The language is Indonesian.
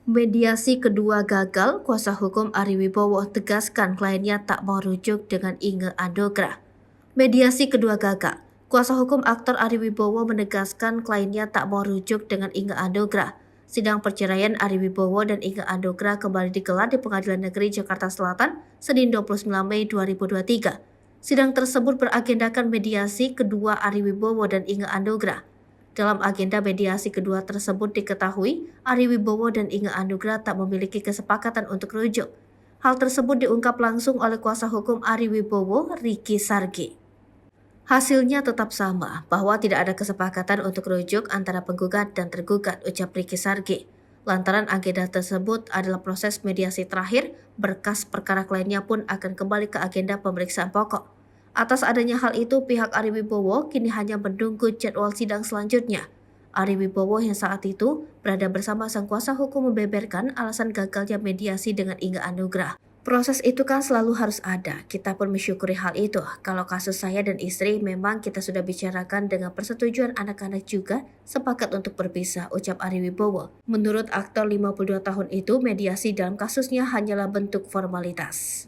Mediasi kedua gagal, kuasa hukum Ari Wibowo tegaskan kliennya tak mau rujuk dengan Inge Andogra. Mediasi kedua gagal. Kuasa hukum aktor Ari Wibowo menegaskan kliennya tak mau rujuk dengan Inge Andogra. Sidang perceraian Ari Wibowo dan Inge Andogra kembali digelar di Pengadilan Negeri Jakarta Selatan, Senin 29 Mei 2023. Sidang tersebut beragendakan mediasi kedua Ari Wibowo dan Inge Andogra. Dalam agenda mediasi kedua tersebut diketahui, Ari Wibowo dan Inge Andogra tak memiliki kesepakatan untuk rujuk. Hal tersebut diungkap langsung oleh kuasa hukum Ari Wibowo, Ricky Sargi. Hasilnya tetap sama, bahwa tidak ada kesepakatan untuk rujuk antara penggugat dan tergugat, ucap Ricky Sargi. Lantaran agenda tersebut adalah proses mediasi terakhir, berkas perkara kliennya pun akan kembali ke agenda pemeriksaan pokok. Atas adanya hal itu, pihak Ari Wibowo kini hanya menunggu jadwal sidang selanjutnya. Ari Wibowo yang saat itu berada bersama sang kuasa hukum membeberkan alasan gagalnya mediasi dengan Inge Andogra. Proses itu kan selalu harus ada, kita pun mensyukuri hal itu. Kalau kasus saya dan istri memang kita sudah bicarakan dengan persetujuan anak-anak juga, sepakat untuk berpisah, ucap Ari Wibowo. Menurut aktor 52 tahun itu, mediasi dalam kasusnya hanyalah bentuk formalitas.